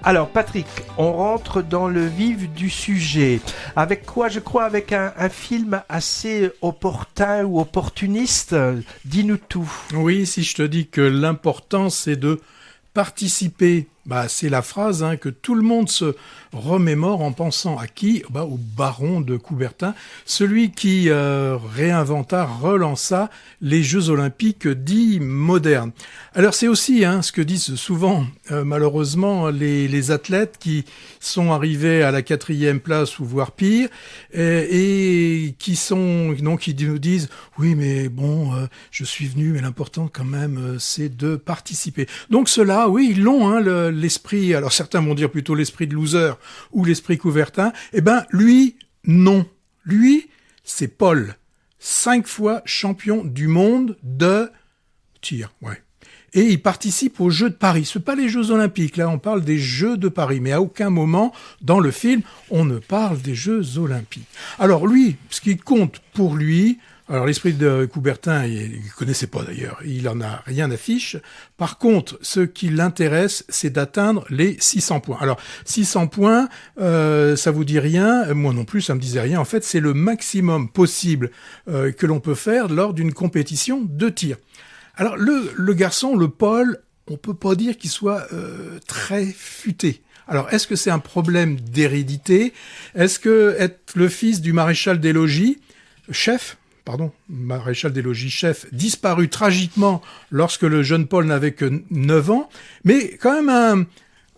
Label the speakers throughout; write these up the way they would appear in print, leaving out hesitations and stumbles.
Speaker 1: Alors Patrick, on rentre dans le vif du sujet. Avec quoi? Je crois avec un film assez opportun ou opportuniste. Dis-nous tout.
Speaker 2: Oui, si je te dis que l'important c'est de participer, c'est la phrase que tout le monde se remémore en pensant à qui? Au baron de Coubertin, celui qui relança les Jeux Olympiques dits modernes. Alors c'est aussi ce que disent souvent malheureusement les athlètes qui sont arrivés à la 4e place ou voire pire et qui nous disent oui mais bon je suis venu mais l'important quand même c'est de participer. Donc ceux-là oui ils l'ont l'esprit, alors certains vont dire plutôt l'esprit de loser ou l'esprit Coubertin, lui, non. Lui, c'est Paul, 5 fois champion du monde de tir, ouais. Et il participe aux Jeux de Paris. Ce sont pas les Jeux Olympiques, là on parle des Jeux de Paris, mais à aucun moment dans le film on ne parle des Jeux Olympiques. Alors lui, ce qui compte pour lui, alors l'esprit de Coubertin, il connaissait pas d'ailleurs, il en a rien à fiche. Par contre, ce qui l'intéresse, c'est d'atteindre les 600 points. Alors 600 points, ça vous dit rien, moi non plus, ça me disait rien. En fait, c'est le maximum possible que l'on peut faire lors d'une compétition de tir. Alors le garçon, le Paul, on peut pas dire qu'il soit très futé. Alors, est-ce que c'est un problème d'hérédité? Est-ce que être le fils du maréchal des logis, maréchal des logis chef, disparu tragiquement lorsque le jeune Paul n'avait que 9 ans, mais quand même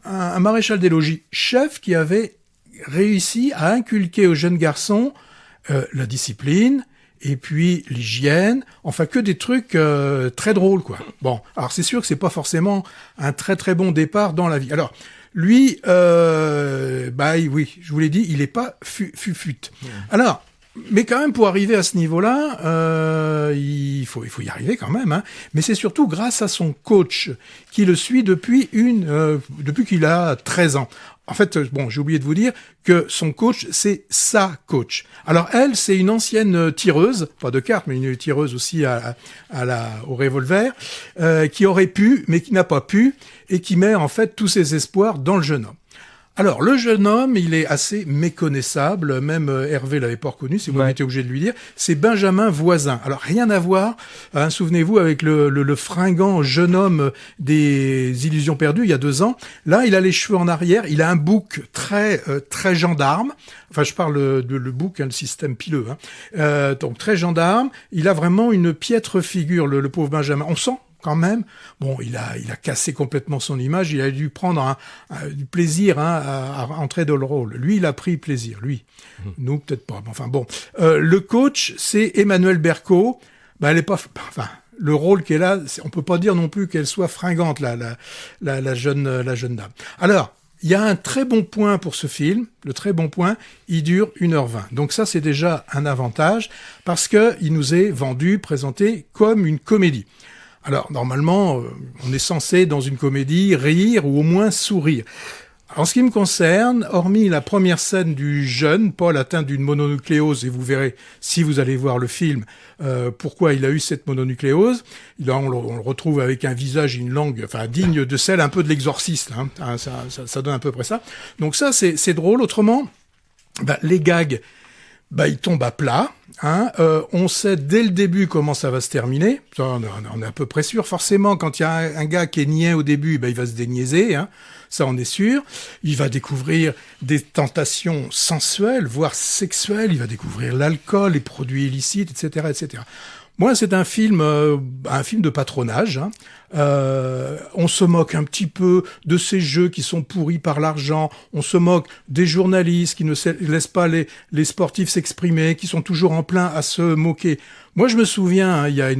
Speaker 2: un maréchal des logis chef qui avait réussi à inculquer au jeune garçon la discipline, et puis l'hygiène, enfin que des trucs très drôles, quoi. Bon, alors c'est sûr que c'est pas forcément un très très bon départ dans la vie. Alors, lui, oui, je vous l'ai dit, il est pas fut. Alors, mais quand même, pour arriver à ce niveau-là, il faut y arriver quand même. Mais c'est surtout grâce à son coach qui le suit depuis qu'il a 13 ans. En fait, j'ai oublié de vous dire que son coach, c'est sa coach. Alors elle, c'est une ancienne tireuse, pas de cartes, mais une tireuse aussi au revolver, qui aurait pu, mais qui n'a pas pu, et qui met en fait tous ses espoirs dans le jeune homme. Alors, le jeune homme, il est assez méconnaissable, même Hervé l'avait pas reconnu, si vous étiez obligé de lui dire, c'est Benjamin Voisin. Alors, rien à voir, souvenez-vous, avec le fringant jeune homme des Illusions perdues, il y a 2 ans. Là, il a les cheveux en arrière, il a un bouc très gendarme, enfin, je parle le bouc, le système pileux, donc très gendarme, il a vraiment une piètre figure, le pauvre Benjamin. On sent quand même, il a cassé complètement son image, il a dû prendre du plaisir à entrer dans le rôle. Lui, il a pris plaisir, lui. Nous, peut-être pas. Enfin bon, le coach, c'est Emmanuelle Berco. Elle est pas, le rôle qu'elle a, on peut pas dire non plus qu'elle soit fringante, la jeune dame. Alors, il y a un très bon point pour ce film. Le très bon point, il dure 1h20. Donc ça, c'est déjà un avantage parce que il nous est présenté comme une comédie. Alors, normalement, on est censé, dans une comédie, rire ou au moins sourire. En ce qui me concerne, hormis la première scène du jeune Paul atteint d'une mononucléose, et vous verrez, si vous allez voir le film, pourquoi il a eu cette mononucléose, là, on le retrouve avec un visage et une langue digne de celle un peu de l'exorciste. Ça donne à peu près ça. Donc ça, c'est drôle. Autrement, les gags, il tombe à plat. On sait dès le début comment ça va se terminer. Ça, on est à peu près sûr. Forcément, quand il y a un gars qui est niais au début, il va se déniaiser. Ça, on est sûr. Il va découvrir des tentations sensuelles, voire sexuelles. Il va découvrir l'alcool, les produits illicites, etc., etc. Moi, c'est un film de patronage. On se moque un petit peu de ces jeux qui sont pourris par l'argent. On se moque des journalistes qui ne laissent pas les sportifs s'exprimer, qui sont toujours en plein à se moquer. Moi, je me souviens, il y a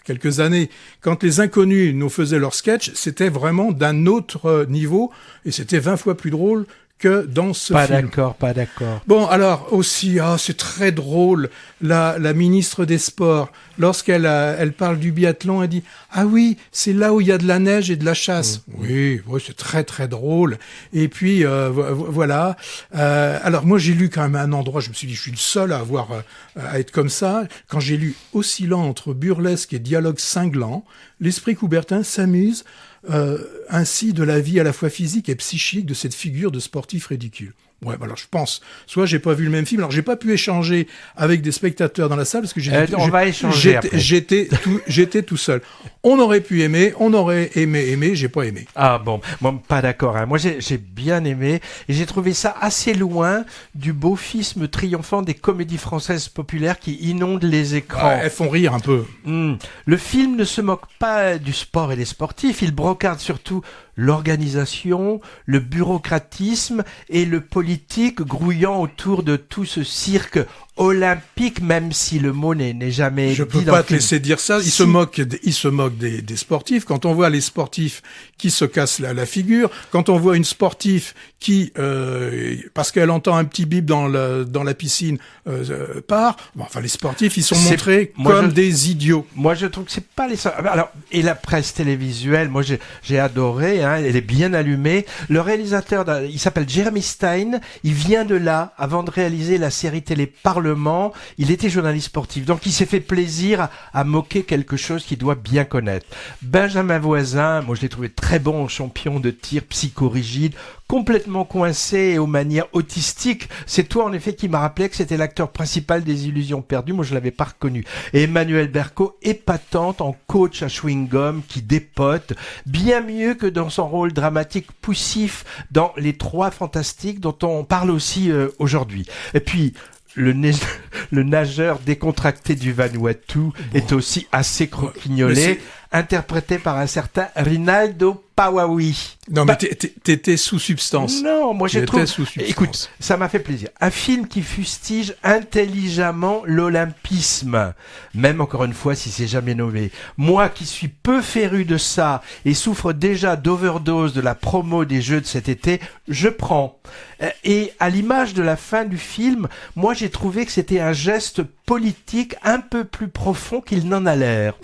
Speaker 2: quelques années, quand les Inconnus nous faisaient leur sketch, c'était vraiment d'un autre niveau et c'était 20 fois plus drôle que dans ce film.
Speaker 1: Pas d'accord.
Speaker 2: Bon, alors aussi, c'est très drôle, la ministre des Sports, lorsqu'elle elle parle du biathlon, elle dit « Ah oui, c'est là où il y a de la neige et de la chasse. » Oui, c'est très très drôle. Et puis, voilà. Alors moi, j'ai lu quand même un endroit, je me suis dit, je suis le seul à être comme ça. Quand j'ai lu « Oscillant entre burlesque et dialogue cinglant, l'esprit Coubertin s'amuse ainsi de la vie à la fois physique et psychique de cette figure de sportif ridicule. Ouais, alors je pense, soit j'ai pas vu le même film, alors j'ai pas pu échanger avec des spectateurs dans la salle parce que
Speaker 1: on va échanger après.
Speaker 2: J'étais tout seul. On aurait aimé, j'ai pas aimé.
Speaker 1: Ah bon, moi pas d'accord. Moi j'ai bien aimé et j'ai trouvé ça assez loin du beau-fisme triomphant des comédies françaises populaires qui inondent les écrans.
Speaker 2: Ouais, elles font rire un peu.
Speaker 1: Le film ne se moque pas du sport et des sportifs, il brocarde surtout l'organisation, le bureaucratisme et le politique grouillant autour de tout ce cirque olympique, même si le mot n'est jamais
Speaker 2: Je
Speaker 1: dit
Speaker 2: peux
Speaker 1: dans
Speaker 2: pas
Speaker 1: le
Speaker 2: te
Speaker 1: film.
Speaker 2: laisser dire ça. Il se moque des sportifs. Quand on voit les sportifs qui se cassent la figure, quand on voit une sportive qui, parce qu'elle entend un petit bip dans la piscine, part. Bon, enfin, les sportifs, ils sont montrés comme des idiots.
Speaker 1: Moi, je trouve que c'est pas les seuls. Alors, et la presse télévisuelle, moi, j'ai adoré. Elle est bien allumée. Le réalisateur, il s'appelle Jeremy Stein. Il vient de là, avant de réaliser la série télé Parlement. Il était journaliste sportif, donc il s'est fait plaisir à moquer quelque chose qu'il doit bien connaître. Benjamin Voisin, moi je l'ai trouvé très bon champion de tir psychorigide, complètement coincé et aux manières autistiques. C'est toi en effet qui m'a rappelé que c'était l'acteur principal des Illusions perdues. Moi je l'avais pas reconnu. Et Emmanuel Berco, épatante en coach à chewing-gum qui dépote, bien mieux que dans son rôle dramatique poussif dans Les Trois Fantastiques dont on parle aussi aujourd'hui. Et puis le nageur décontracté du Vanuatu est aussi assez croquignolé, interprété par un certain Rinaldo Pawawi.
Speaker 2: Non, mais t'étais sous substance.
Speaker 1: Non, moi j'ai trouvé.
Speaker 2: Écoute,
Speaker 1: ça m'a fait plaisir. Un film qui fustige intelligemment l'olympisme, même encore une fois si c'est jamais nommé. Moi qui suis peu féru de ça et souffre déjà d'overdose de la promo des Jeux de cet été, je prends. Et à l'image de la fin du film, moi j'ai trouvé que c'était un geste politique un peu plus profond qu'il n'en a l'air.